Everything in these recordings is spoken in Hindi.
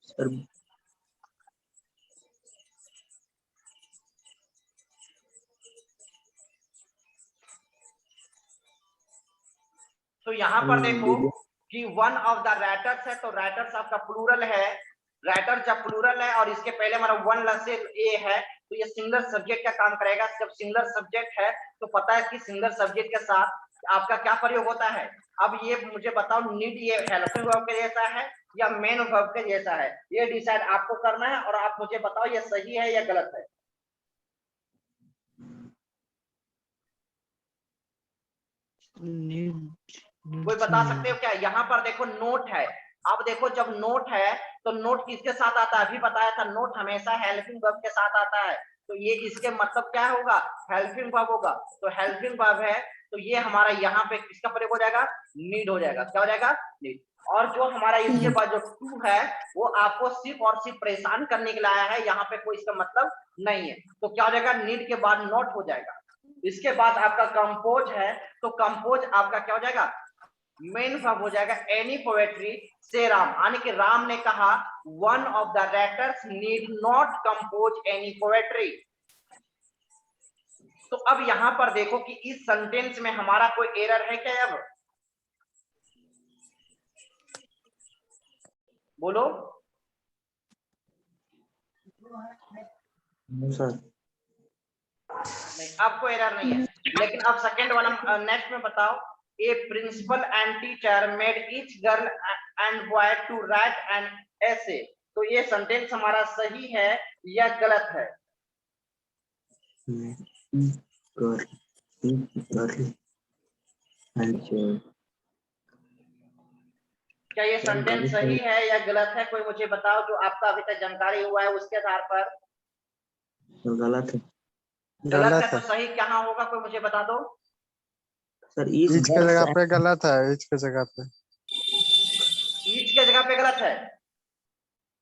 सर तो यहाँ पर देखो कि वन ऑफ द रैटर्स है, तो रैटर्स आपका प्लूरल है। रैटर जब प्लूरल है और इसके पहले हमारा वन से ए है, तो ये सिंगुलर सब्जेक्ट का काम करेगा। जब सिंगुलर सब्जेक्ट है तो पता है कि सिंगुलर सब्जेक्ट के साथ आपका क्या प्रयोग होता है। अब ये मुझे बताओ, नीड ये हेल्पिंग वर्ब के जैसा है या मेन वर्ब के जैसा है, ये डिसाइड आपको करना है। और आप मुझे बताओ ये सही है या गलत है। कोई बता सकते हो क्या? यहाँ पर देखो नोट है। अब देखो जब नोट है तो नोट किसके साथ आता है? अभी बताया था, नोट हमेशा हेल्पिंग वर्ब के साथ आता है। तो ये इसके मतलब क्या होगा? हेल्पिंग वर्ब होगा। तो हेल्पिंग वर्ब है तो ये हमारा यहाँ पे किसका प्रयोग हो जाएगा? नीड हो जाएगा। क्या हो जाएगा? नीड। और जो हमारा इसके बाद जो टू है वो आपको सिर्फ और सिर्फ परेशान करने के लिए आया है, यहाँ पे कोई इसका मतलब नहीं है। तो क्या हो जाएगा? नीड के बाद नॉट हो जाएगा। इसके बाद आपका कंपोज है, तो कंपोज आपका क्या हो जाएगा? मेन वर्ब हो जाएगा। एनी पोएट्री से राम, यानी कि राम ने कहा one of the writers need not compose any poetry. तो अब यहां पर देखो कि इस सेंटेंस में हमारा कोई एरर है क्या? अब बोलो। सर नहीं, अब कोई एरर नहीं है। लेकिन अब सेकंड वाला नेक्स्ट में बताओ। A principal and teacher made each girl and boy to write an ऐसे। तो ये सेंटेंस हमारा सही है या गलत है? क्या ये सेंटेंस सही है या गलत है? कोई मुझे बताओ जो आपका अभी तक जानकारी हुआ है उसके आधार पर। गलत है। गलत है तो सही कहाँ होगा? कोई मुझे बता दो। सर ईच के जगह पे गलत है, ईच के जगह पे। ईच के जगह पे गलत है।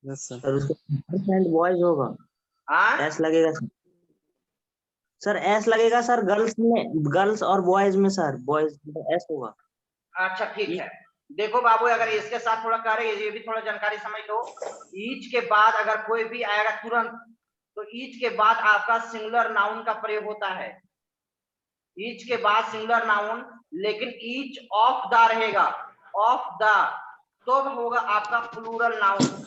Yes sir. सर उसको एंड बॉयज होगा, हाँ एस लगेगा सर, एस लगेगा सर। गर्ल्स में, गर्ल्स और बॉयज में सर, बॉयज एस होगा। अच्छा ठीक है। देखो बाबू, अगर इसके साथ थोड़ा कर ये भी थोड़ा जानकारी समझ लो। ईच के बाद अगर कोई भी आएगा तुरंत, तो ईच के बाद आपका सिंगुलर नाउन का प्रयोग होता है। ईच के बाद सिंगुलर नाउन, लेकिन ईच ऑफ द रहेगा, ऑफ द, तो होगा आपका प्लूरल नाउन।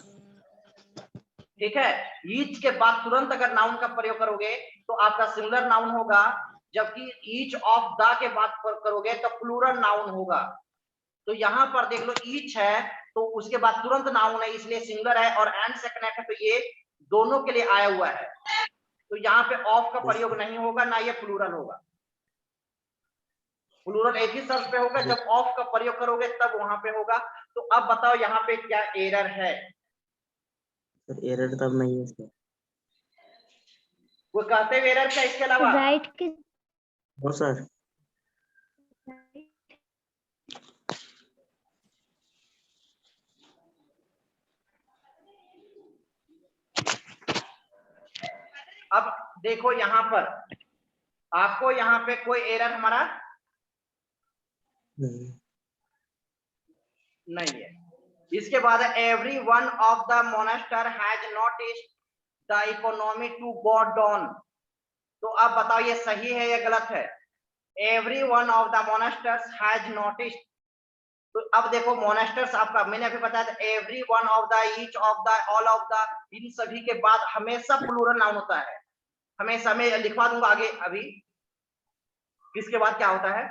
ठीक है। ईच के बाद तुरंत अगर नाउन का प्रयोग करोगे तो आपका सिंगुलर नाउन होगा, जबकि ईच ऑफ द के बाद करोगे तो प्लूरल नाउन होगा। तो यहाँ पर देख लो, ईच है तो उसके बाद तुरंत नाउन है, इसलिए सिंगुलर है, और एंड से कनेक्ट है तो ये दोनों के लिए आया हुआ है। तो यहाँ पे ऑफ का प्रयोग नहीं होगा, ना ये प्लूरल होगा। प्लूरल एक ही शब्द पे होगा, जब ऑफ का प्रयोग करोगे तब वहां पे होगा। तो अब बताओ यहाँ पे क्या एरर है? सर एरर तब नहीं है सर। वो कहते हुए एरर क्या इसके अलावा? राइट के हो सर। अब देखो यहाँ पर आपको यहाँ पे कोई एरर हमारा नहीं है। इसके बाद every one of the monster has noticed the economy to go down. तो अब बताओ ये सही है या गलत है? Every one of the monsters has noticed. तो अब देखो मोनेस्टर्स आपका मैंने अभी बताया था, every one of the, each of the, all of the, इन सभी के बाद हमेशा प्लूरल नाउन होता है। हमेशा मैं लिखवा दूंगा आगे अभी किसके बाद क्या होता है।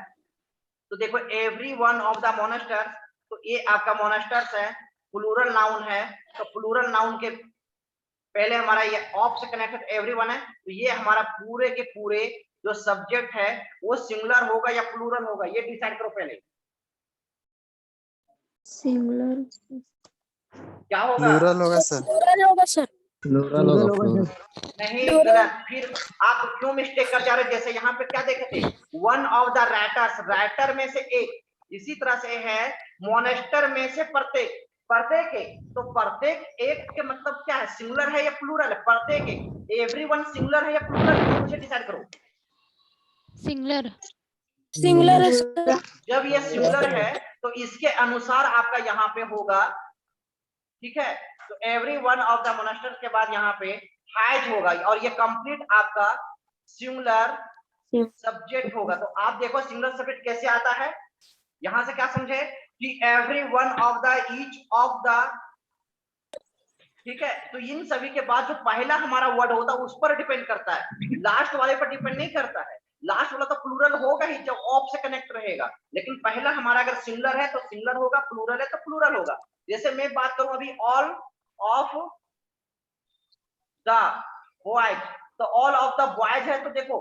तो देखो एवरी वन ऑफ द मोनेस्टर्स, तो ये आपका मोनेस्टर्स है, प्लूरल नाउन है। तो प्लूरल नाउन के पहले हमारा ये ऑफ से कनेक्टेड एवरीवन है, तो ये हमारा पूरे के पूरे जो सब्जेक्ट है वो सिंगुलर होगा या प्लूरल होगा, ये डिसाइड करो पहले। सिंगुलर क्या होगा? प्लूरल होगा सर। प्लूरल होगा सर। प्लूरल होगा, प्लूरल। नहीं गलत। फिर आप क्यों मिस्टेक कर जा रहे? जैसे यहाँ पे क्या देखे थे, one of the writers, writer में से एक। इसी तरह से है मोनेस्टर में से प्रत्येक, प्रत्येक एक। तो प्रत्येक एक के मतलब क्या है? सिंगुलर है या प्लूरल है? प्रत्येक एक, एवरीवन सिंगुलर है या प्लूरल है? मुझे डिसाइड करो। सिंगुलर सिंगुलर जब ये सिंगुलर है तो इसके अनुसार आपका यहाँ पे होगा ठीक है, तो एवरी वन ऑफ द मोनास्टर्स के बाद यहाँ पे हैज होगा और ये कंप्लीट आपका सिंगुलर सब्जेक्ट होगा। तो आप देखो सिंगुलर सब्जेक्ट कैसे आता है, यहां से क्या समझे कि every one of the each of the, ठीक है, तो इन सभी के बाद जो पहला हमारा वर्ड होता है उस पर डिपेंड करता है, लास्ट वाले पर डिपेंड नहीं करता है। लास्ट वाला तो प्लूरल होगा ही जब ऑफ से कनेक्ट रहेगा, लेकिन पहला हमारा अगर सिंगुलर है तो सिंगुलर होगा, प्लूरल है तो प्लूरल होगा। जैसे मैं बात करूं अभी ऑल ऑफ द बॉयज, तो ऑल ऑफ द बॉयज है तो देखो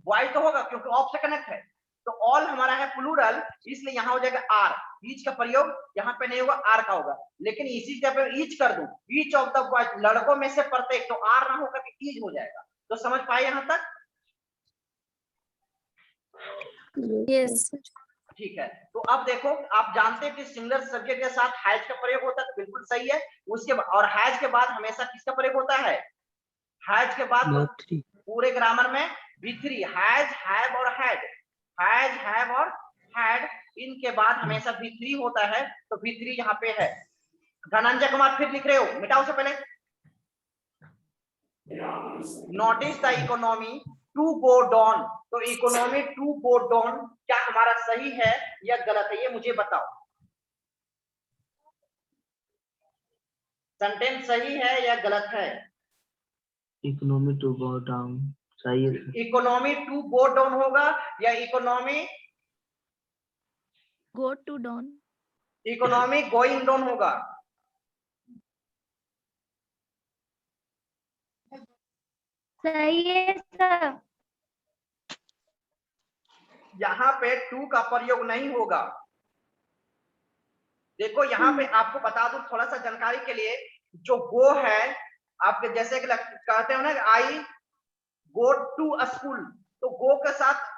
बॉयज तो होगा क्योंकि ऑफ से कनेक्ट है, तो ऑल हमारा है प्लूरल, इसलिए यहाँ हो जाएगा आर, ईच का प्रयोग यहाँ पे नहीं होगा, आर का होगा। लेकिन इसी जगह पे ईच कर दूं, ईच ऑफ द बॉयज, लड़कों में से प्रत्येक, तो आर ना होकर के ईच हो जाएगा। तो समझ पाए यहाँ तक? यस ठीक है, तो अब देखो आप जानते हैं कि सिंगुलर सब्जेक्ट के साथ हैज का प्रयोग होता है, तो बिल्कुल सही है। उसके और हैज के बाद हमेशा किसका प्रयोग होता है? हैज के बाद पूरे ग्रामर में V3, हैज, हैव और हैड, हैज, हैव और हैड, इनके बाद हमेशा V3 होता है, तो V3 यहाँ पे है। धनंजय कुमार फिर लिख रहे हो, मिटाओ से पहले। Notice the economy to go down, तो इकोनॉमी टू गो डाउन क्या हमारा सही है या गलत है, ये मुझे बताओ। सेंटेंस सही है या गलत है? इकोनॉमी टू गो डाउन सही है। इकोनॉमी टू गो डाउन होगा या economy go to down? Economy going down होगा? सही है सर। यहाँ पे टू का प्रयोग नहीं होगा। देखो यहाँ पे आपको बता दूं थोड़ा सा जानकारी के लिए, जो गो है आपके जैसे कि कहते हो ना आई गो टू स्कूल, तो गो के साथ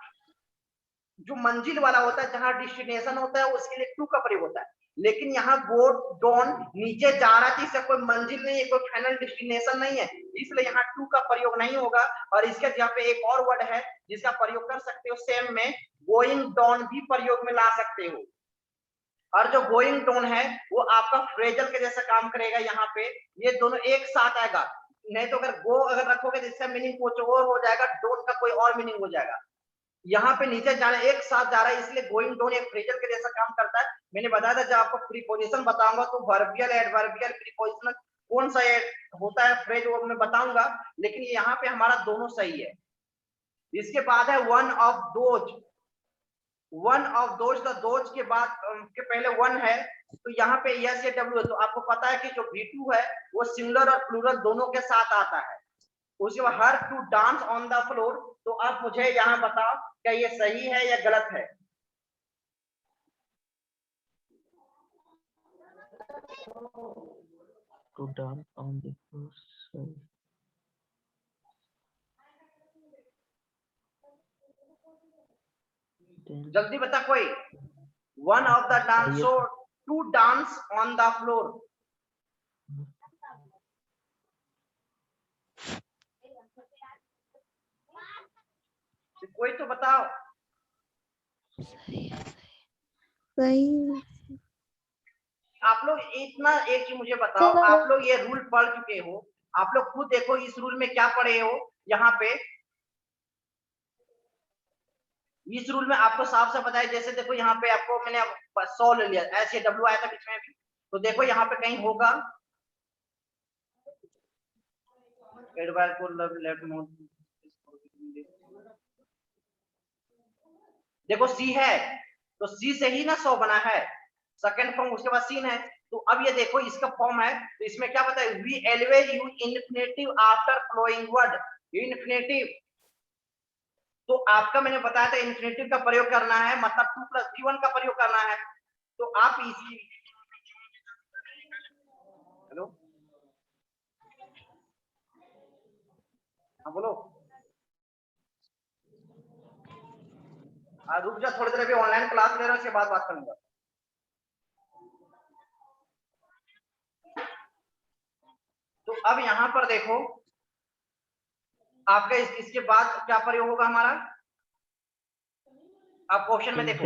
जो मंजिल वाला होता है, जहां डेस्टिनेशन होता है, उसके लिए टू का प्रयोग होता है। लेकिन यहाँ गो डाउन नीचे जा रहा है, इससे कोई मंजिल नहीं है, कोई फाइनल डेस्टिनेशन नहीं है, इसलिए यहाँ टू का प्रयोग नहीं होगा। और इसके यहाँ पे एक और वर्ड है जिसका प्रयोग कर सकते हो सेम में, गोइंग डाउन भी प्रयोग में ला सकते हो। और जो गोइंग डाउन है वो आपका फ्रेजल के जैसा काम करेगा, यहाँ पे ये दोनों एक साथ आएगा। नहीं तो अगर गो अगर रखोगे तो इसका मीनिंग कुछ और हो जाएगा, डाउन का कोई और मीनिंग हो जाएगा। यहाँ पे नीचे जाना एक साथ जा रहा है, इसलिए गोइंग डाउन एक फ्रेजल के जैसा काम करता है। मैंने बताया था जब आपको प्रीपोजिशन बताऊंगा तो वर्बियल, एडवर्बियल, प्रीपोजिशनल कौन सा होता है फ्रेज वो मैं बताऊंगा, लेकिन यहाँ पे हमारा दोनों सही है। इसके बाद है one of those, one of those, तो दोज के बाद के पहले वन है, तो यहाँ पे यस या डब्ल्यू है। तो आपको पता है कि जो V2 है वो सिंगुलर और प्लूरल दोनों के साथ आता है। उसके बाद her to dance on the floor, तो आप मुझे यहाँ बताओ क्या ये सही है या गलत है? To dance on the floor, जल्दी बता कोई। One of the dance, so to dance on the floor, कोई तो बताओ। सही। आप लोग इतना एक चीज मुझे बताओ, आप लोग ये रूल पढ़ चुके हो, आप लोग खुद देखो इस रूल में क्या पढ़े हो। यहाँ पे इस रूल में आपको साफ साफ बताया, जैसे देखो यहाँ पे आपको मैंने 100 ले लिया, ऐसे डब्ल्यू आया था बीच में भी, तो देखो यहाँ पे कहीं होगा देखो सी है, तो सी से ही ना 100 बना है, सेकंड फॉर्म उसके बाद सीन है। तो अब ये देखो इसका फॉर्म है, तो इसमें क्या बताया, we always use infinitive after following word, infinitive. तो आपका मैंने बताया था इन्फिनेटिव का प्रयोग करना है, मतलब 2 + V1 का प्रयोग करना है। तो आप इसी, हेलो हाँ बोलो, रुक जा थोड़ी देर, अभी ऑनलाइन क्लास ले रहा हूँ, उसके बाद बात करूंगा। तो अब यहाँ पर देखो आपका इसके बाद क्या प्रयोग होगा हमारा, आप क्वेश्चन में देखो,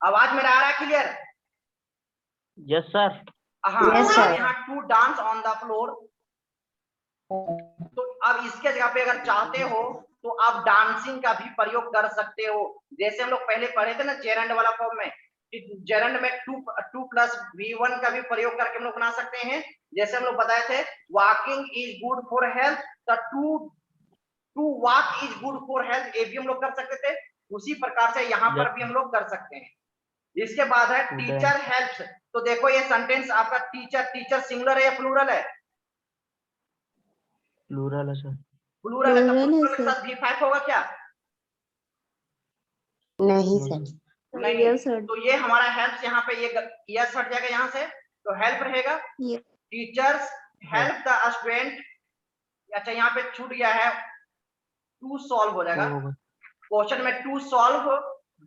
आवाज मेरा आ रहा है क्लियर? Yes sir. हाँ, Yes, अब sir. यहाँ to dance on the floor. तो अब इसके जगह पे अगर चाहते हो तो आप डांसिंग का भी प्रयोग कर सकते हो। जैसे हम लोग पहले पढ़े थे ना जेरंड वाला फॉर्म में, जेरंड में टू प्लस V1 का भी प्रयोग करके हम लोग बना सकते हैं। जैसे हम लोग बताए थे walking is good for health, तो to walk is good for health, ये भी हम लोग कर सकते थे। उसी प्रकार से यहाँ पर भी हम लोग कर सकते हैं। इसके बाद है टीचर हेल्प्स। तो देखो ये सेंटेंस आपका टीचर सिंगुलर है या प्लूरल है? प्लूरल है सर। प्लूरल है, तो Plural है, प्लूरल के sir. साथ V5 होगा क्या? नहीं सर। नहीं। Yes, sir. तो ये हमारा हेल्प्स यहाँ पे ये यस हट जाएगा यहाँ से, तो हेल्प रहेगा। Yes. Teachers help the student. अच्छा यहाँ पे छूट गया है, टू सॉल्व हो जाएगा। क्वेश्चन में टू सॉल्व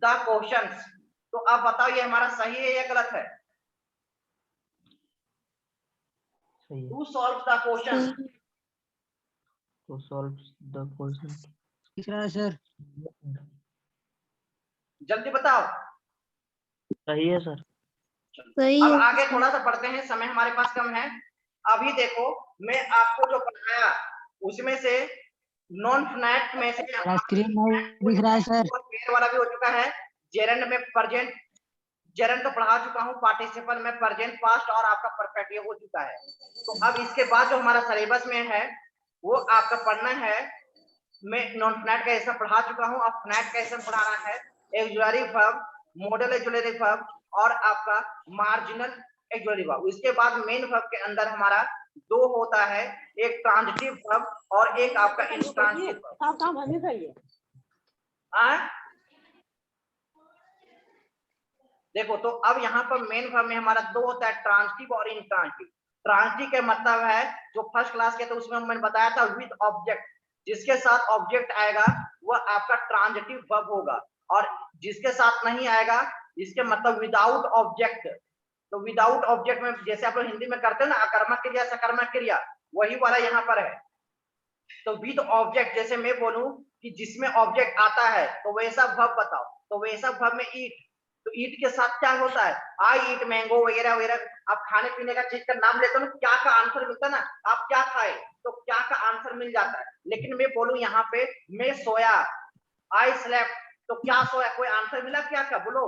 द क्वेश्चंस। तो अब बताओ ये हमारा सही है या गलत है? सही है। To solve the question. तो सॉल्व द क्वेश्चन। दिख रहा है सर। जल्दी बताओ। सही है सर। सही अब है। आगे थोड़ा सा पढ़ते हैं, समय हमारे पास कम है। अभी देखो मैं आपको जो पढ़ाया उसमें से नॉन फ्लैट में से स्क्रीन नहीं दिख रहा है सर। पेड़ वाला भी हो चुका है। जेरंड में प्रेजेंट, जेरंड तो पढ़ा चुका हूँ, पार्टिसिपल में प्रेजेंट पास्ट और आपका परफेक्ट ये हो चुका है। तो अब इसके बाद जो हमारा सिलेबस में है वो आपका पढ़ना है। मैं नॉन फ्लैट का ऐसा पढ़ा चुका हूँ, अब फ्लैट का ऐसा पढ़ाना है। Auxiliary verb, model auxiliary verb और आपका मार्जिनल एक्सुलरी वर्ब। इसके बाद मेन वर्ब के अंदर हमारा दो होता है, एक ट्रांजिटिव वर्ब और एक आपका इंट्रांजिटिव वर्ब। देखो तो अब यहाँ पर मेन वर्ब में हमारा दो होता है, ट्रांजिटिव और इंट्रांजिटिव। ट्रांजिटिव का मतलब है जो फर्स्ट क्लास के, तो उसमें मैंने बताया था विद ऑब्जेक्ट, जिसके साथ ऑब्जेक्ट आएगा वह आपका ट्रांजिटिव वर्ब होगा, और जिसके साथ नहीं आएगा इसके मतलब विदाउट ऑब्जेक्ट। तो विदाउट ऑब्जेक्ट में जैसे आप लोग हिंदी में करते हैं ना अकर्मक क्रिया सकर्मक क्रिया, वही वाला यहाँ पर है। तो विद ऑब्जेक्ट, जैसे मैं बोलूं कि जिसमें ऑब्जेक्ट आता है तो वैसा वर्ब बताओ, तो वैसा वर्ब में ईट, तो ईट के साथ क्या होता है, आई ईट मैंगो वगैरह वगैरह। आप खाने पीने का चीज का नाम लेते हो ना, क्या का आंसर मिलता है ना, आप क्या खाए तो क्या का आंसर मिल जाता है। लेकिन मैं बोलूं यहाँ पे मैं सोया, आई स्लेप्ट, तो क्या सोया, कोई आंसर मिला क्या का, बोलो?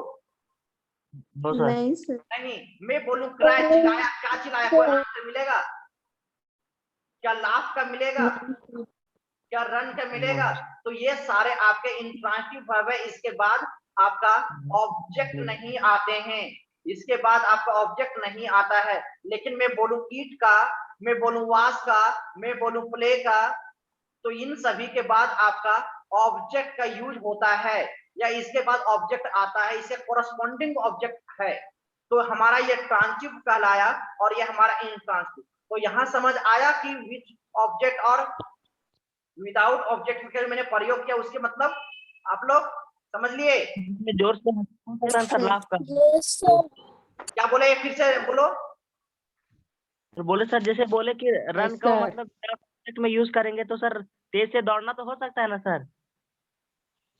No sir. नहीं सर। नहीं। मैं बोलूं क्राई, चिल्लाया, क्या चिल्लाया, कोई आंसर मिलेगा क्या? लाफ का मिलेगा क्या? रन का मिलेगा? तो ये सारे आपके इंट्रांजिटिव वर्ब है। इसके बाद आपका ऑब्जेक्ट नहीं आते हैं, इसके बाद आपका ऑब्जेक्ट नहीं आता है। लेकिन मैं बोलूं ईट का, मैं बोलूं वाश का, मैं बोलूं प्ले का, तो इन सभी के बाद आपका ऑब्जेक्ट का यूज होता है या इसके बाद ऑब्जेक्ट आता है, इसे कोरस्पॉन्डिंग ऑब्जेक्ट है। तो हमारा ये ट्रांजिटिव कहलाया और ये हमारा इंट्रांजिटिव। तो यहां समझ आया कि विद ऑब्जेक्ट और विदाउट ऑब्जेक्ट का मैंने प्रयोग किया, उसके मतलब आप लोग समझ लिए? जोर से सर लाफ का। क्या बोले, फिर से बोलो। तो बोले सर, जैसे बोले कि रन का सर। मतलब में यूज करेंगे तो सर तेज से दौड़ना तो हो सकता है ना सर?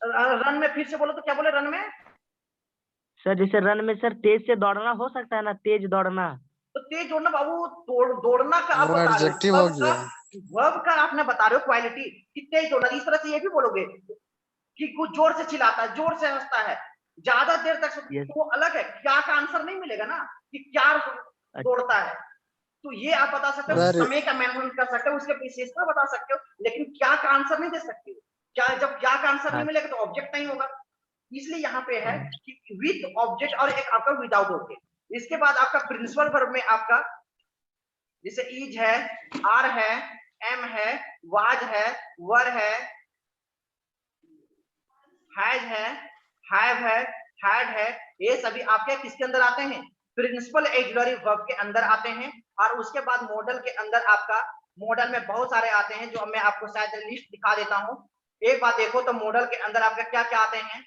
रन में फिर से बोलो, तो क्या बोले रन में? सर जैसे रन में सर तेज से दौड़ना हो सकता है ना, तेज दौड़ना। तो तेज दौड़ना बाबू, दौड़ना का आप वो बता रहे एडजेक्टिव हो, हो गया। वर्ब का आपने बता रहे हो क्वालिटी कि तेज दौड़ना। इस तरह से ये भी बोलोगे कि कुछ जोर से चिल्लाता है, जोर से हंसता है, ज्यादा देर तक, तो वो अलग है। क्या का आंसर नहीं मिलेगा ना कि क्या दौड़ता है। तो ये आप बता सकते हो, अरे। समय का मेंशन कर सकते हो, उसके विशेषता बता सकते हो, लेकिन क्या का आंसर नहीं दे सकते। क्या, जब क्या का आंसर नहीं मिलेगा तो ऑब्जेक्ट नहीं होगा। इसलिए यहाँ पे है कि विद ऑब्जेक्ट और एक आपका विदाउट ऑब्जेक्ट। इसके बाद आपका प्रिंसिपल वर्ब में आपका जैसे इज है, आर है, एम है, वाज है, वर है, हैज है, हैव है, हैड है, ये सभी आपके किसके अंदर आते हैं? प्रिंसिपल ऑक्सिलरी वर्ब के अंदर आते हैं। और उसके बाद मॉडल के अंदर आपका, मॉडल में बहुत सारे आते हैं जो मैं आपको शायद लिस्ट दिखा देता हूं। एक बात देखो तो मॉडल के अंदर आपका क्या क्या आते हैं?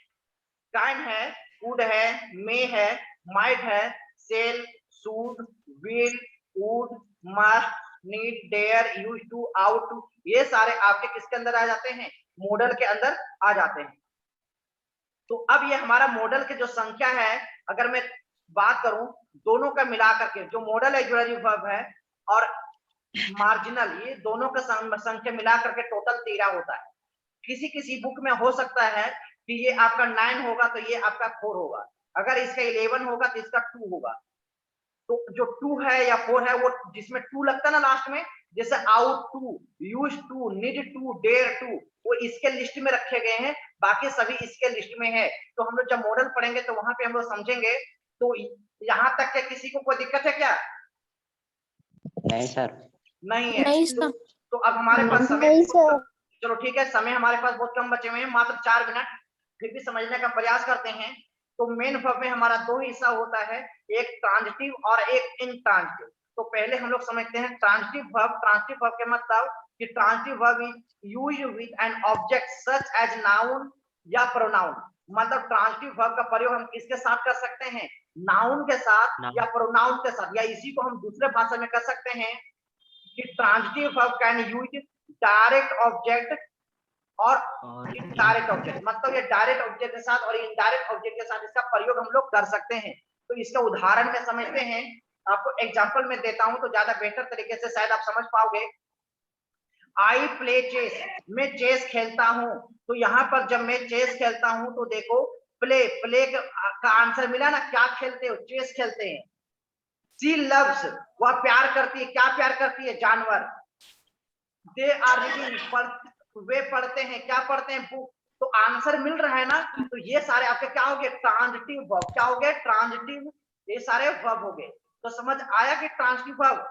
कैन है, कुड है, मे है, माइट है, shall, should, will, would, must, need, dare, use to, ought to, ये सारे आपके किसके अंदर आ जाते हैं? मॉडल के अंदर आ जाते हैं। तो अब ये हमारा मॉडल की जो संख्या है, अगर मैं बात करूं दोनों का मिलाकर के जो मॉडल ऑक्सिलरी वर्ब है और मार्जिनल, ये दोनों का संख्या मिलाकर के टोटल 13 होता है। किसी किसी बुक में हो सकता है कि ये आपका 9 होगा तो ये आपका 4 होगा, अगर इसका 11 होगा तो इसका 2 होगा। तो जो 2 है या 4 है वो जिसमें 2 लगता है ना लास्ट में, जैसे ought to, use to, need to, dare to, वो इसके लिस्ट में रखे गए हैं, बाकी सभी इसके लिस्ट में है। तो हम लोग जब मॉडल पढ़ेंगे तो वहां पे हम लोग समझेंगे। तो यहाँ तक के किसी को कोई दिक्कत है क्या? नहीं सर। नहीं है। नहीं तो अब हमारे पास समय, नहीं सर। चलो ठीक है, समय हमारे पास बहुत कम बचे हुए हैं, मात्र 4 मिनट, फिर भी समझने का प्रयास करते हैं। तो मेन वर्ब में हमारा 2 हिस्सा होता है, एक ट्रांजिटिव और एक इंट्रांजिटिव। तो पहले हम लोग समझते हैं ट्रांजिटिव वर्ब। ट्रांजिटिव वर्ब के मतलब कि transitive verb is used with an object such as noun या प्रोनाउन। मतलब ट्रांजिटिव वर्ब का प्रयोग हम किसके साथ कर सकते हैं? नाउन के साथ या प्रोनाउन के साथ, या इसी को हम दूसरे भाषा में कर सकते हैं कि transitive verb can use direct object और इनडायरेक्ट ऑब्जेक्ट। मतलब ये डायरेक्ट ऑब्जेक्ट के साथ और इनडायरेक्ट ऑब्जेक्ट के साथ इसका प्रयोग हम लोग कर सकते हैं। तो इसका उदाहरण में समझते हैं, आपको एग्जांपल में देता हूं तो ज्यादा बेहतर तरीके से शायद आप समझ पाओगे। आई प्ले चेस, मैं चेस खेलता हूं। तो यहाँ पर जब मैं चेस खेलता हूं तो देखो प्ले, प्ले का आंसर मिला ना, क्या खेलते हो? चेस खेलते हैं। शी लव्स, वह प्यार करती है। क्या प्यार करती है? जानवर। दे आर रीडिंग, वे पढ़ते हैं। क्या पढ़ते हैं? बुक। तो आंसर मिल रहा है ना। तो ये सारे आपके क्या हो गए? Transitive verb. क्या हो गए? ट्रांजिटिव, ये सारे वर्ब हो गए। तो समझ आया कि transitive verb?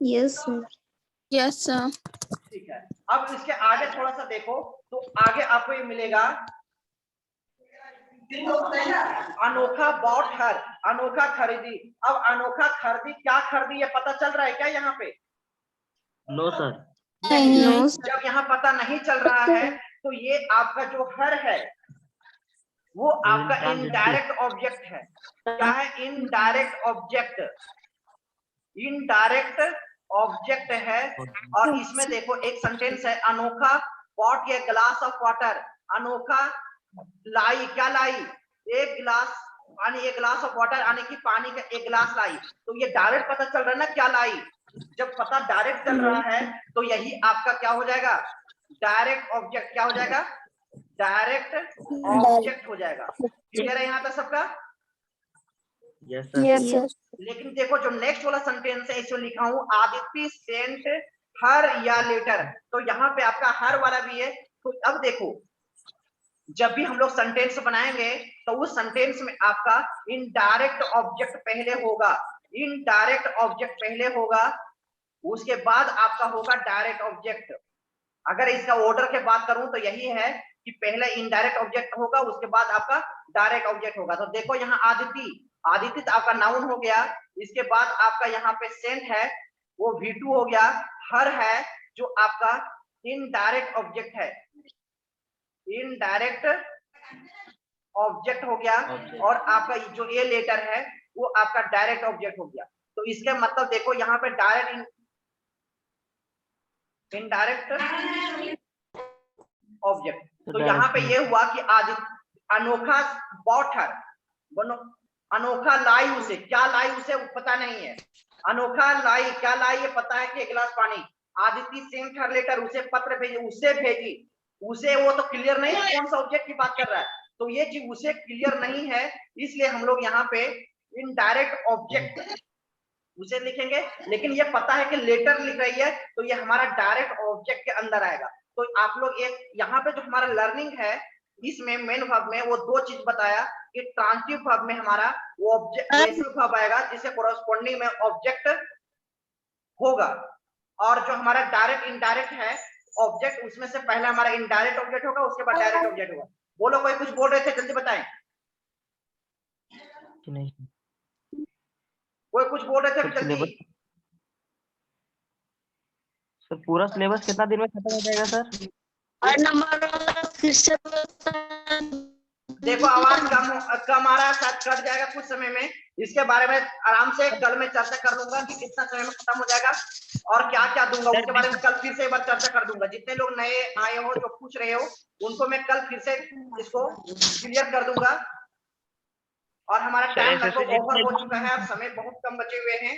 Yes sir. Yes sir. ठीक है, अब इसके आगे थोड़ा सा देखो तो आगे आपको ये मिलेगा अनोखा बॉट हर, अनोखा खरीदी। अब अनोखा खरीदी, क्या खरीदी ये पता चल रहा है क्या यहाँ पे? No sir. नहीं। जब यहाँ पता नहीं चल रहा है तो ये आपका जो हर है वो आपका इनडायरेक्ट ऑब्जेक्ट है। क्या है? Indirect object. इनडायरेक्ट ऑब्जेक्ट है। और इसमें देखो एक सेंटेंस है, अनोखा bot a glass of water. अनोखा लाई, क्या लाई? एक गिलास पानी, एक ग्लास ऑफ वाटर आने की, पानी का एक गिलास लाई। तो ये डायरेक्ट पता चल रहा है ना क्या लाई। जब पता डायरेक्ट चल रहा है तो यही आपका क्या हो जाएगा? Direct object. क्या हो जाएगा? डायरेक्ट ऑब्जेक्ट हो जाएगा। क्लियर है यहाँ तक सबका? Yes sir. Yes sir. लेकिन देखो जो नेक्स्ट वाला सेंटेंस है इसमें लिखा हूं आदित्य सेंट हर या लेटर। तो यहाँ पे आपका हर वाला भी है। तो अब देखो जब भी हम लोग सेंटेंस बनाएंगे तो उस सेंटेंस में आपका इनडायरेक्ट ऑब्जेक्ट पहले होगा। इनडायरेक्ट ऑब्जेक्ट पहले होगा, उसके बाद आपका होगा डायरेक्ट ऑब्जेक्ट। अगर इसका ऑर्डर के बात करूं तो यही है कि पहले इनडायरेक्ट ऑब्जेक्ट होगा, उसके बाद आपका डायरेक्ट ऑब्जेक्ट होगा। तो देखो यहाँ आदित्य, आदित्य तो आपका नाउन हो गया। इसके बाद आपका यहाँ पे सेंट है, वो V2 हो गया। हर है जो आपका इनडायरेक्ट ऑब्जेक्ट है, इनडायरेक्ट ऑब्जेक्ट हो गया। और आपका जो ए लेटर है वो आपका डायरेक्ट ऑब्जेक्ट हो गया। तो इसके मतलब देखो यहाँ पे डायरेक्ट इनडायरेक्ट ऑब्जेक्ट। तो यहाँ पे ये हुआ कि आदित्य अनोखा बॉट हर, अनोखा लाई उसे। क्या लाई उसे? पता नहीं है। अनोखा लाई, क्या लाई ये पता है कि एक गिलास पानी। आदित्य सेंट हर लेटर, उसे पत्र भेजी, उसे भेजी। उसे वो तो क्लियर नहीं है कौन सा ऑब्जेक्ट की बात कर रहा है। तो ये चीज उसे क्लियर नहीं है, इसलिए हम लोग यहाँ पे इनडायरेक्ट ऑब्जेक्ट उसे लिखेंगे। लेकिन ये पता है कि लेटर लिख रही है तो ये हमारा डायरेक्ट ऑब्जेक्ट के अंदर आएगा। तो आप लोग एक यहाँ पे जो हमारा लर्निंग है इसमें मेन वर्ब में वो 2 चीज बताया कि ट्रांजिटिव वर्ब में हमारा वो ऑब्जेक्ट पैसिव वर्ब आएगा जिससे कोरस्पोंडिंग में ऑब्जेक्ट होगा, और जो हमारा डायरेक्ट इनडायरेक्ट है ऑब्जेक्ट उसमें से पहले हमारा इनडायरेक्ट ऑब्जेक्ट होगा, उसके बाद डायरेक्ट ऑब्जेक्ट होगा। बोलो, कोई कुछ बोल रहे थे, जल्दी बताएं। नहीं कोई कुछ बोल रहे थे जल्दी। सर पूरा सिलेबस कितना दिन में खत्म हो जाएगा सर? फिर से देखो आवाज कम आ रहा है, शायद कट जाएगा कुछ समय में। इसके बारे में आराम से कल में चर्चा कर लूंगा कि कितना समय में खत्म हो जाएगा और क्या क्या दूंगा उसके बारे में कल फिर से एक बार चर्चा कर दूंगा। जितने लोग नए आए हो जो पूछ रहे हो उनको मैं कल फिर से इसको क्लियर कर दूंगा। और हमारा टाइम SSC लगभग ओवर जितने हो चुका है, अब समय बहुत कम बचे हुए हैं।